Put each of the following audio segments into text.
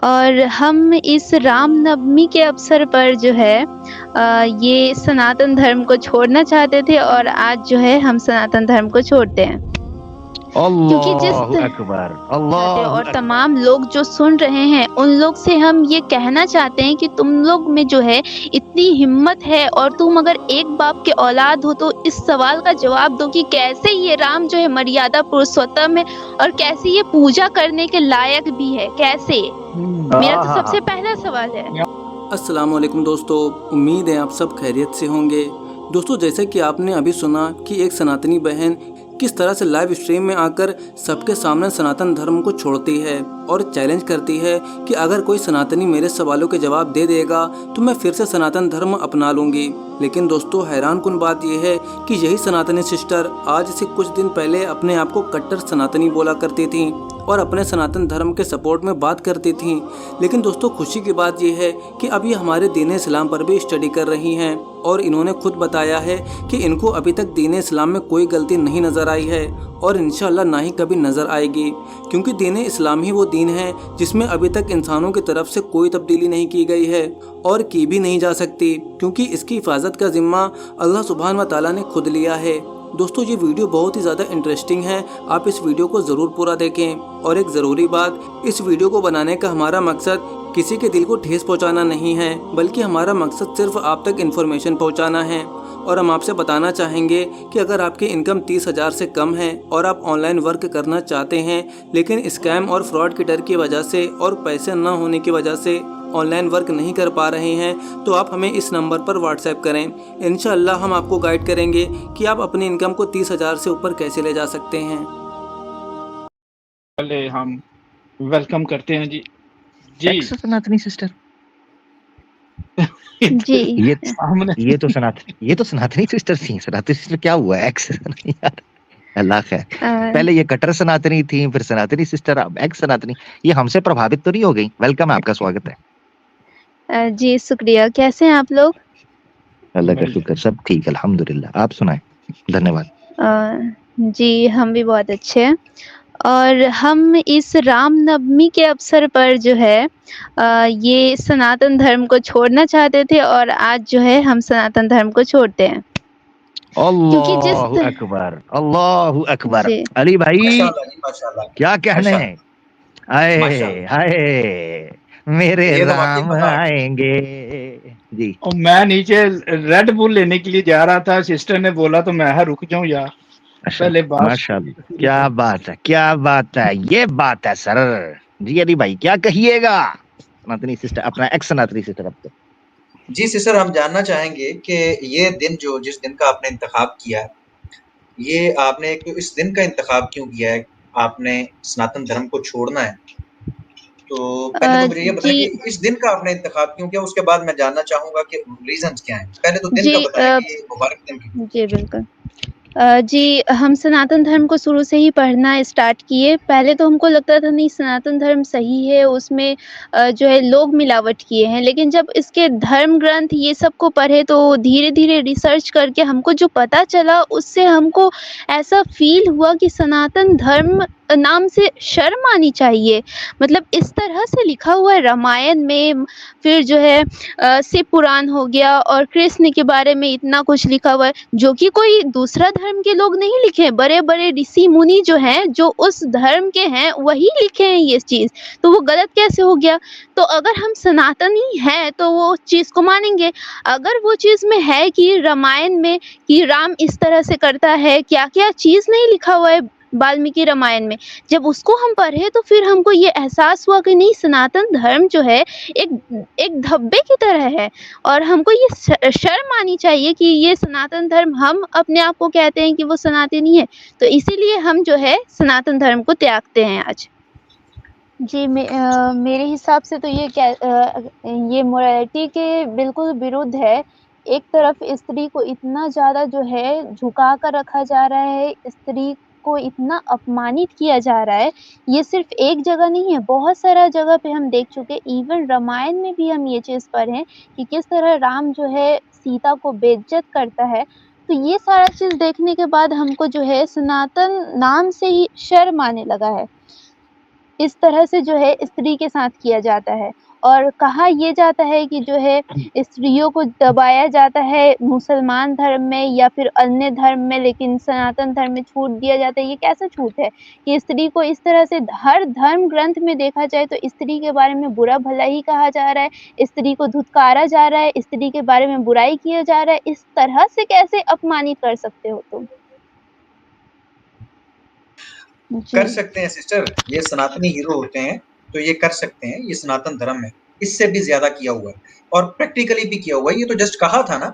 और हम इस रामनवमी के अवसर पर जो है ये सनातन धर्म को छोड़ना चाहते थे और आज जो है हम सनातन धर्म को छोड़ते हैं। क्योंकि अल्लाहु अकबर, चाहते हैं अल्लाहु और अकबर। तमाम लोग जो सुन रहे हैं उन लोग से हम ये कहना चाहते हैं कि तुम लोग में जो है इतनी हिम्मत है और तुम अगर एक बाप के औलाद हो तो इस सवाल का जवाब दो कि कैसे ये राम जो है मर्यादा पुरुषोत्तम है और कैसे ये पूजा करने के लायक भी है, कैसे? मेरा तो सबसे पहला सवाल है। अस्सलाम वालेकुम दोस्तों, उम्मीद है आप सब खैरियत से होंगे। दोस्तों, जैसे कि आपने अभी सुना कि एक सनातनी बहन किस तरह से लाइव स्ट्रीम में आकर सबके सामने सनातन धर्म को छोड़ती है और चैलेंज करती है कि अगर कोई सनातनी मेरे सवालों के जवाब दे देगा तो मैं फिर से सनातन धर्म अपना लूँगी। लेकिन दोस्तों, हैरान कुन बात यह है कि यही सनातनी सिस्टर आज से कुछ दिन पहले अपने आप को कट्टर सनातनी बोला करती थी और अपने सनातन धर्म के सपोर्ट में बात करती थी। लेकिन दोस्तों, खुशी की बात यह है कि अब ये हमारे दीन इस्लाम पर भी स्टडी कर रही हैं और इन्होंने खुद बताया है कि इनको अभी तक दीन इस्लाम में कोई गलती नहीं नज़र आई है और इंशाअल्लाह ना ही कभी नज़र आएगी, क्योंकि दीन इस्लाम ही वो दीन है जिसमें अभी तक इंसानों की तरफ से कोई तब्दीली नहीं की गई है और की भी नहीं जा सकती, क्योंकि इसकी हिफाजत का जिम्मा अल्लाह सुब्हान व तआला ने खुद लिया है। दोस्तों, ये वीडियो बहुत ही ज़्यादा इंटरेस्टिंग है, आप इस वीडियो को ज़रूर पूरा देखें। और एक ज़रूरी बात, इस वीडियो को बनाने का हमारा मकसद किसी के दिल को ठेस पहुंचाना नहीं है, बल्कि हमारा मकसद सिर्फ आप तक इन्फॉर्मेशन पहुंचाना है। और हम आपसे बताना चाहेंगे कि अगर आपकी इनकम 30,000 से कम है और आप ऑनलाइन वर्क करना चाहते हैं लेकिन स्कैम और फ्रॉड के डर की वजह से और पैसे न होने की वजह से ऑनलाइन वर्क नहीं कर पा रहे हैं, तो आप हमें इस नंबर पर व्हाट्सएप करें। इंशाअल्लाह हम आपको गाइड करेंगे कि आप अपनी इनकम को 30,000 से ऊपर कैसे ले जा सकते हैं। पहले हम वेलकम करते हैं जी जी सनातनी सिस्टर। जी। ये तो सनातनी सिस्टर थी। सनातनी सिस्टर क्या हुआ? एक्स यार, अल्लाह खैर। पहले ये कट्टर सनातनी थी, फिर सनातनी सिस्टर, अब एक्स सनातनी। ये हमसे प्रभावित तो नहीं हो गई? वेलकम है, आपका स्वागत है। जी शुक्रिया। कैसे हैं आप लोग? अल्लाह का शुक्र, सब ठीक, अल्हम्दुलिल्लाह। आप सुनाएं। धन्यवाद। जी हम भी बहुत अच्छे हैं और हम इस रामनवमी के अवसर पर जो है ये सनातन धर्म को छोड़ना चाहते थे और आज जो है हम सनातन धर्म को छोड़ते हैं। क्योंकि अल्लाहु अकबर, अल्लाहु अकबर। जी। अली भाई माशाल्लाह जी, माशाल्लाह। क्या कहने? आए माशाल्लाह। आए मेरे ये तो वाकई राम मजा आ गया। आएंगे जी। और मैं नीचे रेड बुल लेने के लिए जा रहा था, सिस्टर ने बोला तो मैं रुक जाऊं यार। पहले बात माशाल्लाह, क्या बात है, क्या बात है, ये बात है सर। जी अली भाई क्या कहिएगा? सनातनी सिस्टर, अपना एक्स सनातनी सिस्टर। अब तो जी सिस्टर, हम जानना चाहेंगे कि ये दिन जिस दिन का आपने इंतखाब किया है, ये आपने इस दिन का इंतखाब क्यों किया है? आपने सनातन धर्म को छोड़ना है। तो पहले तो मुझे ये बताएं जी। कि इस दिन का आपने इंतखाब क्यों किया? उसके बाद मैं जानना चाहूँगा कि रीज़न्स क्या हैं? पहले तो दिन जी का बताएं कि ये मुबारक दिन क्यों? जी बिल्कुल। जी, हम सनातन धर्म को शुरू से ही पढ़ना स्टार्ट किए। पहले तो हमको लगता था नहीं सनातन धर्म सही है, उसमें जो है लोग मिलावट किए हैं। लेकिन जब इसके धर्म ग्रंथ ये सब को पढ़े तो धीरे-धीरे रिसर्च करके हमको जो पता चला उससे हमको ऐसा फ़ील हुआ कि सनातन धर्म नाम से शर्म आनी चाहिए। मतलब इस तरह से लिखा हुआ है रामायण में, फिर जो है शिव पुराण हो गया और कृष्ण के बारे में इतना कुछ लिखा हुआ है, जो कि कोई दूसरा धर्म के लोग नहीं लिखे हैं। बड़े-बड़े ऋषि-मुनि जो हैं, जो उस धर्म के हैं, वही लिखे हैं ये चीज़। तो वो गलत कैसे हो गया? तो अगर हम सनातनी हैं, तो वो चीज़ को मानेंगे। अगर वो चीज़ में है कि रामायण में कि राम इस तरह से करता है, क्या-क्या चीज़ नहीं लिखा हुआ है वाल्मीकि रामायण में। जब उसको हम पढ़े तो फिर हमको ये एहसास हुआ कि नहीं सनातन धर्म जो है एक एक धब्बे की तरह है और हमको ये शर्म आनी चाहिए कि ये सनातन धर्म हम अपने आप को कहते हैं कि वो सनातनी है। तो इसीलिए हम जो है सनातन धर्म को त्यागते हैं आज। जी मेरे हिसाब से तो ये मोरालिटी के बिल्कुल विरुद्ध है। एक तरफ स्त्री को इतना ज़्यादा जो है झुका कर रखा जा रहा है, स्त्री को इतना अपमानित किया जा रहा है। ये सिर्फ़ एक जगह नहीं है, बहुत सारा जगह पे हम देख चुके हैं। इवन रामायण में भी हम ये चीज़ पढ़े हैं कि किस तरह राम जो है सीता को बेइज़्ज़त करता है। तो ये सारा चीज़ देखने के बाद हमको जो है सनातन नाम से ही शर्म आने लगा है। इस तरह से जो है स्त्री के साथ किया जाता है। और कहा ये जाता है कि जो है स्त्रियों को दबाया जाता है मुसलमान धर्म में या फिर अन्य धर्म में, लेकिन सनातन धर्म में छूट दिया जाता है। ये कैसा छूट है कि स्त्री को इस तरह से हर धर्म ग्रंथ में देखा जाए तो स्त्री के बारे में बुरा भला ही कहा जा रहा है, स्त्री को धुतकारा जा रहा है, स्त्री के बारे में बुराई किया जा रहा है। इस तरह से कैसे अपमानित कर सकते हो तुम? कर सकते हैं सिस्टर, ये सनातनी हीरो होते हैं तो ये कर सकते हैं, ये सनातन धर्म है, इससे भी ज्यादा किया हुआ है और प्रैक्टिकली भी किया हुआ है। ये तो जस्ट कहा था ना,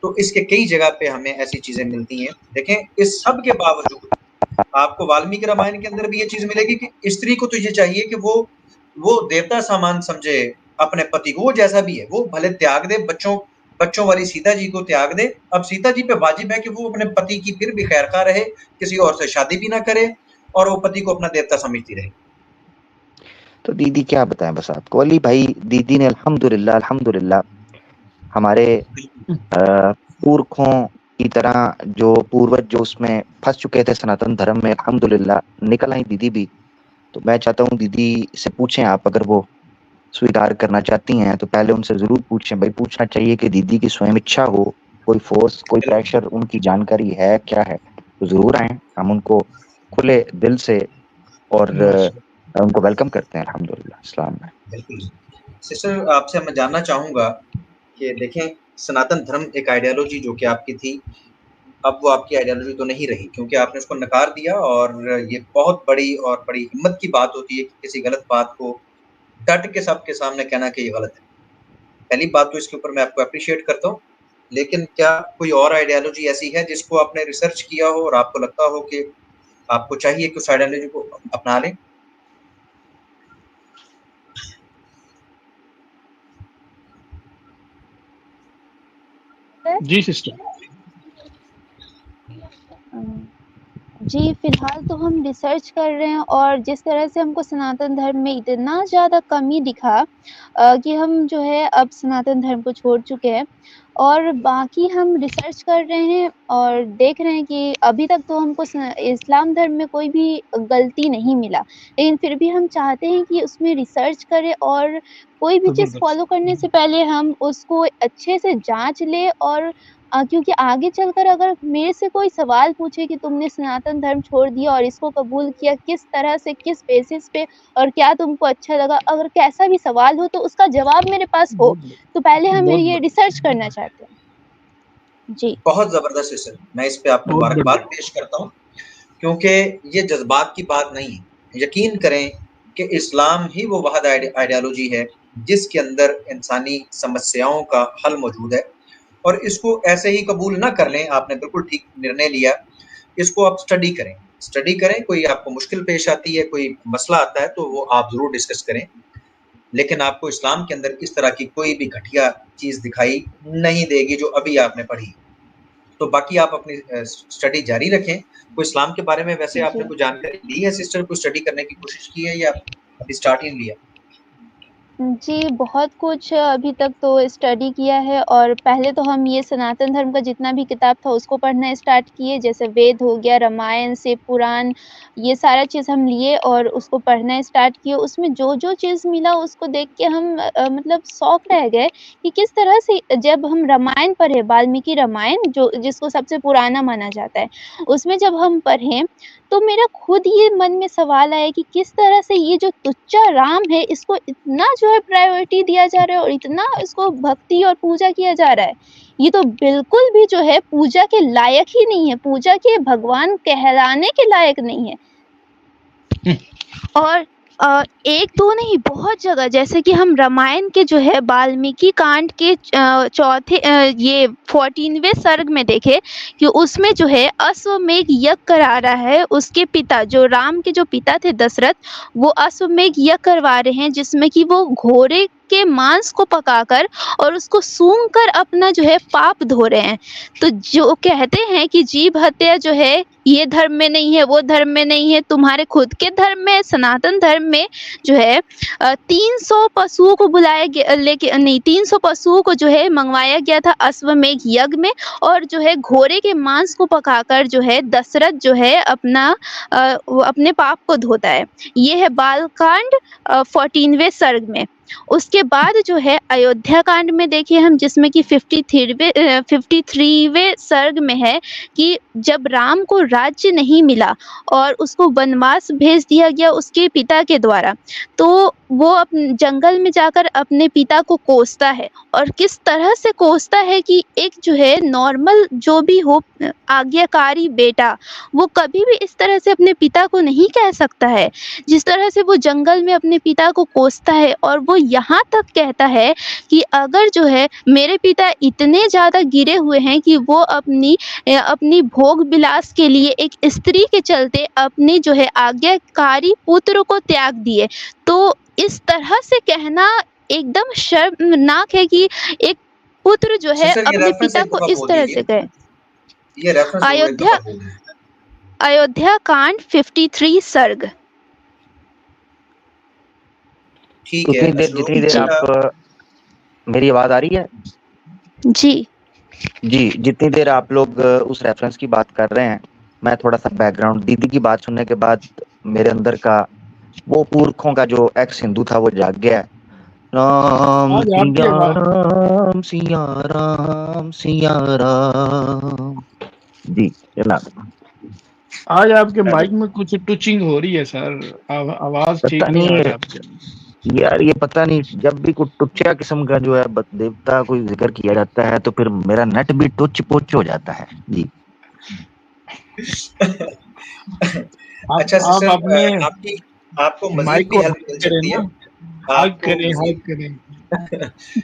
तो इसके कई जगह पे हमें ऐसी चीजें मिलती हैं। देखें, इस सब के बावजूद आपको वाल्मीकि रामायण के अंदर भी ये चीज मिलेगी कि स्त्री को तो ये चाहिए कि वो देवता सामान समझे अपने पति को, वो जैसा भी है वो भले त्याग दे, बच्चों वाली सीता जी को त्याग दे। अब सीता जी पे वाजिब है कि वो अपने पति की फिर भी खैरखा रहे, किसी और से शादी भी ना करे और वो पति को अपना देवता समझती रहे। तो दीदी क्या बताएं बस आपको, अली भाई दीदी ने अल्हम्दुलिल्लाह हमारे पुरखों की तरह जो पूर्वज जो उसमें फंस चुके थे सनातन धर्म में, अल्हम्दुलिल्लाह निकल आई दीदी भी। तो मैं चाहता हूँ दीदी से पूछें आप, अगर वो स्वीकार करना चाहती हैं तो पहले उनसे जरूर पूछें। भाई पूछना चाहिए कि दीदी की स्वयं इच्छा हो, कोई फोर्स कोई प्रेशर, उनकी जानकारी है क्या है, तो जरूर आए, हम उनको खुले दिल से और उनको वेलकम करते हैं अल्हम्दुलिल्लाह इस्लाम में। बिल्कुल सिस्टर, आपसे मैं जानना चाहूंगा कि देखें, सनातन धर्म एक आइडियोलॉजी जो कि आपकी थी, अब वो आपकी आइडियोलॉजी तो नहीं रही क्योंकि आपने उसको नकार दिया। और ये बहुत बड़ी और बड़ी हिम्मत की बात होती है कि किसी गलत बात को डट के सबके सामने कहना कि ये गलत है। पहली बात तो इसके ऊपर मैं आपको अप्रिशिएट करता हूँ, लेकिन क्या कोई और आइडियोलॉजी ऐसी है जिसको आपने रिसर्च किया हो और आपको लगता हो कि आपको चाहिए कि उस आइडियोलॉजी को अपना लें? जी सिस्टर। जी, फिलहाल तो हम रिसर्च कर रहे हैं और जिस तरह से हमको सनातन धर्म में इतना ज़्यादा कमी दिखा कि हम जो है अब सनातन धर्म को छोड़ चुके हैं और बाकी हम रिसर्च कर रहे हैं और देख रहे हैं कि अभी तक तो हमको इस्लाम धर्म में कोई भी गलती नहीं मिला, लेकिन फिर भी हम चाहते हैं कि उसमें रिसर्च करें और कोई भी चीज़ फॉलो करने से पहले हम उसको अच्छे से जाँच लें। और क्योंकि आगे चलकर अगर मेरे से कोई सवाल पूछे कि तुमने सनातन धर्म छोड़ दिया और इसको कबूल किया किस तरह से, किस बेसिस पे और क्या तुमको अच्छा लगा, अगर कैसा भी सवाल हो तो उसका जवाब मेरे पास हो, तो पहले हम ये रिसर्च करना चाहते हैं। जी, बहुत जबरदस्त है सर, मैं इस पे आपको मुबारकबाद पेश करता हूँ क्योंकि ये जज्बात की बात नहीं है। यकीन करें कि इस्लाम ही वो वाहिद आइडियोलॉजी है जिसके अंदर इंसानी समस्याओं का हल मौजूद है और इसको ऐसे ही कबूल ना कर लें। आपने बिल्कुल ठीक निर्णय लिया, इसको आप स्टडी करें। कोई आपको मुश्किल पेश आती है, कोई मसला आता है तो वो आप जरूर डिस्कस करें, लेकिन आपको इस्लाम के अंदर इस तरह की कोई भी घटिया चीज दिखाई नहीं देगी जो अभी आपने पढ़ी। तो बाकी आप अपनी स्टडी जारी रखें। कोई इस्लाम के बारे में वैसे आपने कोई जानकारी ली है सिस्टर, कोई स्टडी करने की कोशिश की है या अभी स्टार्ट ही लिया? जी, बहुत कुछ अभी तक तो स्टडी किया है और पहले तो हम ये सनातन धर्म का जितना भी किताब था उसको पढ़ना स्टार्ट किए, जैसे वेद हो गया, रामायण से पुराण, ये सारा चीज़ हम लिए और उसको पढ़ना स्टार्ट किए। उसमें जो-जो चीज़ मिला उसको देख के हम मतलब शॉक रह गए कि किस तरह से जब हम रामायण पढ़े, वाल्मीकि रामायण जो जिसको सबसे पुराना माना जाता है, उसमें जब हम पढ़े तो मेरा खुद ये मन में सवाल आया कि किस तरह से ये जो तुच्चा राम है इसको इतना जो है प्रायोरिटी दिया जा रहा है और इतना इसको भक्ति और पूजा किया जा रहा है। ये तो बिल्कुल भी जो है पूजा के लायक ही नहीं है, पूजा के भगवान कहलाने के लायक नहीं है। और एक दो नहीं बहुत जगह, जैसे कि हम रामायण के जो है वाल्मीकि कांड के चौथे ये 14वें सर्ग में देखें कि उसमें जो है अश्वमेध यज्ञ करा रहा है। उसके पिता जो राम के जो पिता थे दशरथ, वो अश्वमेध यज्ञ करवा रहे हैं जिसमें कि वो घोड़े के मांस को पकाकर और उसको सूंघकर अपना जो है पाप धो रहे हैं। तो जो कहते हैं कि जीव हत्या जो है ये धर्म में नहीं है, वो धर्म में नहीं है, तुम्हारे खुद के धर्म में, सनातन धर्म में जो है 300 पशुओं को बुलाया गया, लेके नहीं 300 पशुओं को जो है मंगवाया गया था अश्वमेध यज्ञ में, और जो है घोड़े के मांस को पकाकर जो है दशरथ जो है वो अपने पाप को धोता है। ये है बालकांड 14वें सर्ग में। उसके बाद जो है अयोध्या कांड में देखिए हम, जिसमें कि 53वें सर्ग में है कि जब राम को राज्य नहीं मिला और उसको वनवास भेज दिया गया उसके पिता के द्वारा, तो वो जंगल में जाकर अपने पिता को कोसता है, और किस तरह से कोसता है कि एक जो है नॉर्मल जो भी हो आज्ञाकारी बेटा, वो कभी भी इस तरह से अपने पिता को नहीं कह सकता है। जिस तरह से वो जंगल में अपने पिता को कोसता है, और वो यहाँ तक कहता है कि अगर जो है मेरे पिता इतने ज़्यादा गिरे हुए हैं कि वो अपनी भोग विलास के लिए एक स्त्री के चलते अपनी जो है आज्ञाकारी पुत्र को त्याग दिए, तो इस तरह से कहना एकदम शर्मनाक है कि एक पुत्र जो है अपने पिता को इस तरह से कहे। ये रेफरेंस अयोध्या कांड 53 सर्ग। ठीक है। जितनी देर आप, मेरी आवाज आ रही है? जी जितनी देर आप लोग उस रेफरेंस की बात कर रहे हैं, मैं थोड़ा सा बैकग्राउंड, दीदी की बात सुनने के बाद मेरे अंदर का वो पुरखों का जो एक्स हिंदू था वो जाग गया। राम सिया राम सिया राम। जी चला। आज आपके माइक में कुछ टचिंग हो रही है सर, आवाज ठीक नहीं है आपकी। यार ये पता नहीं, जब भी कुछ टुच्चा किस्म का जो है देवता कोई जिक्र किया जाता है तो फिर मेरा नेट भी टुच पुच हो जाता है जी। अच्छा सिस्टर, आपको मजीद भी हेल्प मिल सकती है।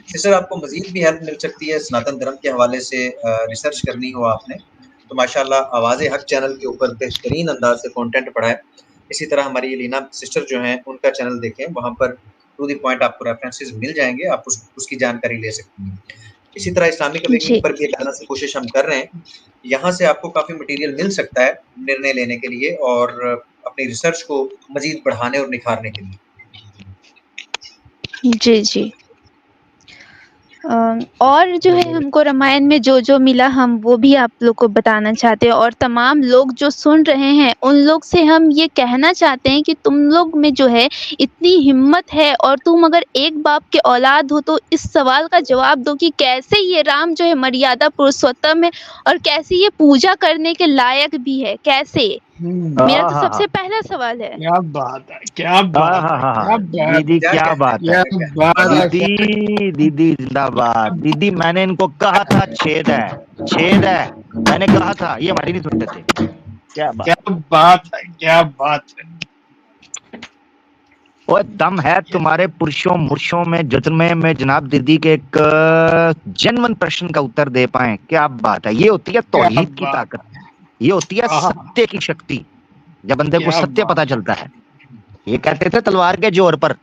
सिस्टर आपको मजीद भी हेल्प मिल सकती है सनातन धर्म के हवाले से, रिसर्च करनी हो आपने तो माशाल्लाह आवाज़े हक चैनल के ऊपर बेहतरीन अंदाज से कंटेंट पढ़ा है। इसी तरह हमारी एलिना सिस्टर जो हैं उनका चैनल देखें, वहाँ पर टू द पॉइंट आपको रेफरेंसेस मिल जाएंगे, आप उसकी जानकारी ले सकती हैं। इसी तरह इस्लामिक अवेकनिंग पर भी एक आना से कोशिश हम कर रहे हैं, यहाँ से आपको काफ़ी मटेरियल मिल सकता है निर्णय लेने के लिए और अपनी रिसर्च को मजीद बढ़ाने और निखारने के लिए। जी और जो है हमको रामायण में जो जो मिला हम वो भी आप लोग को बताना चाहते हैं, और तमाम लोग जो सुन रहे हैं उन लोग से हम ये कहना चाहते हैं कि तुम लोग में जो है इतनी हिम्मत है, और तुम अगर एक बाप के औलाद हो तो इस सवाल का जवाब दो कि कैसे ये राम जो है मर्यादा पुरुषोत्तम है और कैसे ये पूजा करने के लायक भी है, कैसे? मेरा तो सबसे पहला सवाल है। क्या बात है, क्या बात है दीदी, क्या बात है दीदी, जिंदाबाद दीदी। मैंने इनको कहा था छेद है, मैंने कहा था, ये हमारी नहीं सुनते थे। क्या बात है। वो दम है तुम्हारे पुरुषों मुर्शों में, जज्बे में जनाब दीदी के एक जेन्युइन प्रश्न का उत्तर दे पाए। क्या बात है। ये होती है तौहीद की ताकत, ये होती है सत्य की शक्ति, जब बंदे को सत्य पता चलता है। ये कहते थे तलवार के जोर पर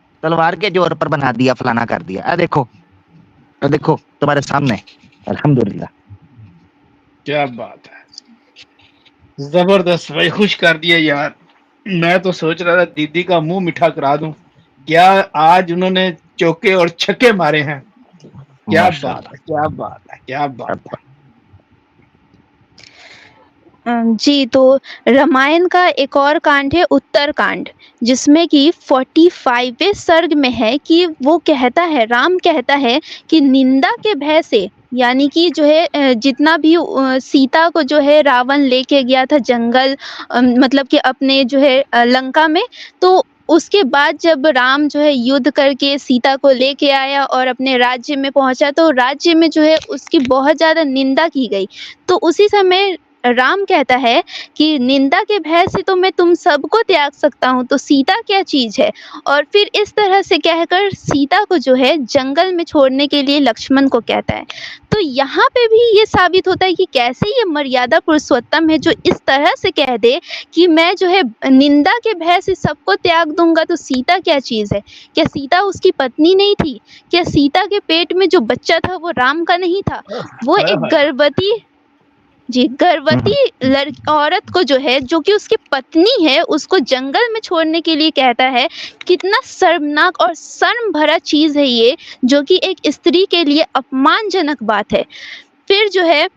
बना दिया, फलाना कर दिया। देखो तुम्हारे सामने, अल्हम्दुलिल्लाह। क्या बात है, जबरदस्त भाई, खुश कर दिया यार। मैं तो सोच रहा था दीदी का मुंह मीठा करा दूं, क्या आज उन्होंने चौके और छक्के मारे हैं। क्या बात है। जी, तो रामायण का एक और कांड है उत्तरकांड, जिसमें कि 45वें सर्ग में है कि वो कहता है, राम कहता है कि निंदा के भय से, यानी कि जो है जितना भी सीता को जो है रावण लेके गया था जंगल, मतलब कि अपने जो है लंका में, तो उसके बाद जब राम जो है युद्ध करके सीता को लेके आया और अपने राज्य में पहुंचा, तो राज्य में जो है उसकी बहुत ज़्यादा निंदा की गई। तो उसी समय राम कहता है कि निंदा के भय से तो मैं तुम सबको त्याग सकता हूँ, तो सीता क्या चीज़ है? और फिर इस तरह से कहकर सीता को जो है जंगल में छोड़ने के लिए लक्ष्मण को कहता है। तो यहाँ पे भी ये साबित होता है कि कैसे ये मर्यादा पुरुषोत्तम है, जो इस तरह से कह दे कि मैं जो है निंदा के भय से सबको त्याग दूंगा, तो सीता क्या चीज़ है? क्या सीता उसकी पत्नी नहीं थी? क्या सीता के पेट में जो बच्चा था वो राम का नहीं था? वो एक गर्भवती जी, गर्भवती औरत को जो है, जो कि उसकी पत्नी है, उसको जंगल में छोड़ने के लिए कहता है। कितना शर्मनाक और शर्म भरा चीज़ है ये, जो कि एक स्त्री के लिए अपमानजनक बात है। फिर जो है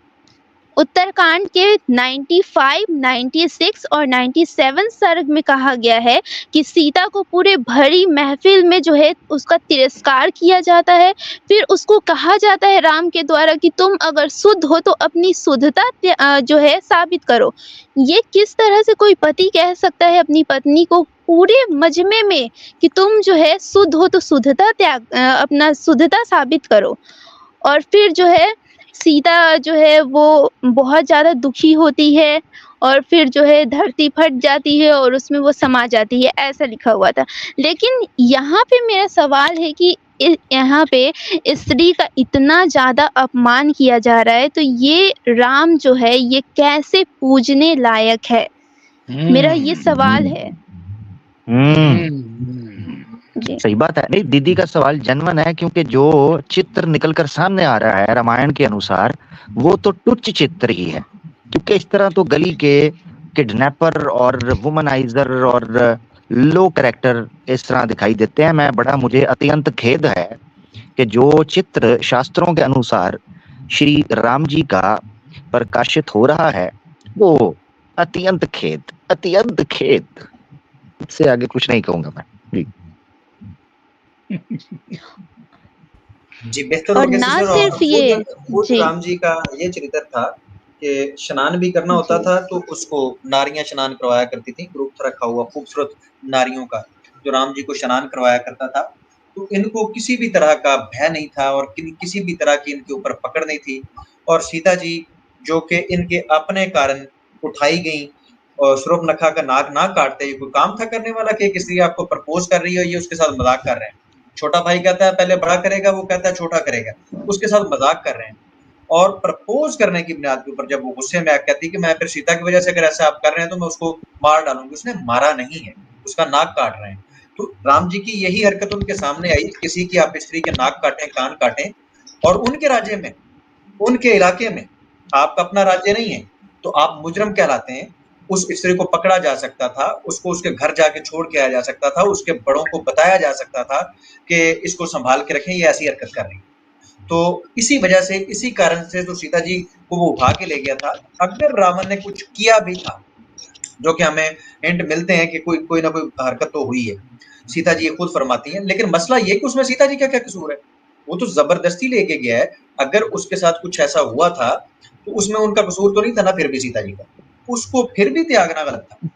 उत्तरकांड के 95, 96 और 97 सर्ग में कहा गया है कि सीता को पूरे भरी महफ़िल में जो है उसका तिरस्कार किया जाता है। फिर उसको कहा जाता है राम के द्वारा कि तुम अगर शुद्ध हो तो अपनी शुद्धता जो है साबित करो। ये किस तरह से कोई पति कह सकता है अपनी पत्नी को पूरे मजमे में कि तुम जो है शुद्ध हो तो शुद्धता अपना शुद्धता साबित करो। और फिर जो है सीता जो है वो बहुत ज़्यादा दुखी होती है और फिर जो है धरती फट जाती है और उसमें वो समा जाती है, ऐसा लिखा हुआ था। लेकिन यहाँ पे मेरा सवाल है कि यहाँ पे स्त्री का इतना ज़्यादा अपमान किया जा रहा है, तो ये राम जो है ये कैसे पूजने लायक है? मेरा ये सवाल है। जी। सही बात है। नहीं, दीदी का सवाल जेन्युइन है, क्योंकि जो चित्र निकल कर सामने आ रहा है रामायण के अनुसार, वो तो तुच्छ चित्र ही है। क्योंकि इस तरह तो गली के किडनैपर और वुमनाइजर और लो कैरेक्टर इस तरह दिखाई देते हैं। मुझे अत्यंत खेद है कि जो चित्र शास्त्रों के अनुसार श्री राम जी का प्रकाशित हो रहा है, वो अत्यंत खेद। इससे आगे कुछ नहीं कहूंगा मैं। जी, बेहतर और ना सिर्फ ये खुद राम जी का ये चरित्र था कि स्नान भी करना होता था तो उसको नारियां स्नान करवाया करती थी। ग्रुप रखा हुआ खूबसूरत नारियों का जो राम जी को स्नान करवाया करता था। तो इनको किसी भी तरह का भय नहीं था और किसी भी तरह की इनके ऊपर पकड़ नहीं थी। और सीता जी जो कि इनके अपने कारण उठाई गई और शूर्पणखा का नाक ना काटते, कोई काम था करने वाला कि किसी आपको प्रपोज कर रही है, ये उसके साथ मजाक कर रहे हैं। छोटा भाई कहता है पहले बड़ा करेगा, वो कहता है छोटा करेगा, उसके साथ मजाक कर रहे हैं। और प्रपोज करने की बुनियाद के ऊपर जब वो गुस्से में कहती कि मैं फिर सीता की वजह से अगर ऐसा आप कर रहे हैं तो मैं उसको मार डालूंगी, उसने मारा नहीं है, उसका नाक काट रहे हैं। तो राम जी की यही हरकत उनके सामने आई, किसी की आप स्त्री के नाक काटें, कान काटें, और उनके राज्य में, उनके इलाके में, आपका अपना राज्य नहीं है तो आप मुजरम कहलाते हैं। उस स्त्री को पकड़ा जा सकता था, उसको उसके घर जाके छोड़ के आया जा सकता था, उसके बड़ों को बताया जा सकता था कि इसको संभाल के रखें, ये ऐसी हरकत कर रही है। तो इसी वजह से, इसी कारण से तो सीता जी को वो उठा के ले गया था। अगर रावण ने कुछ किया भी था, जो कि हमें हिंट मिलते हैं कि कोई ना कोई हरकत तो हुई है, सीता जी ये खुद फरमाती हैं। लेकिन मसला ये कि उसमें सीता जी का क्या कसूर है? वो तो जबरदस्ती लेके गया है। अगर उसके साथ कुछ ऐसा हुआ था तो उसमें उनका कसूर तो नहीं था ना, फिर भी सीता जी का, उसको फिर भी त्यागना गलत था।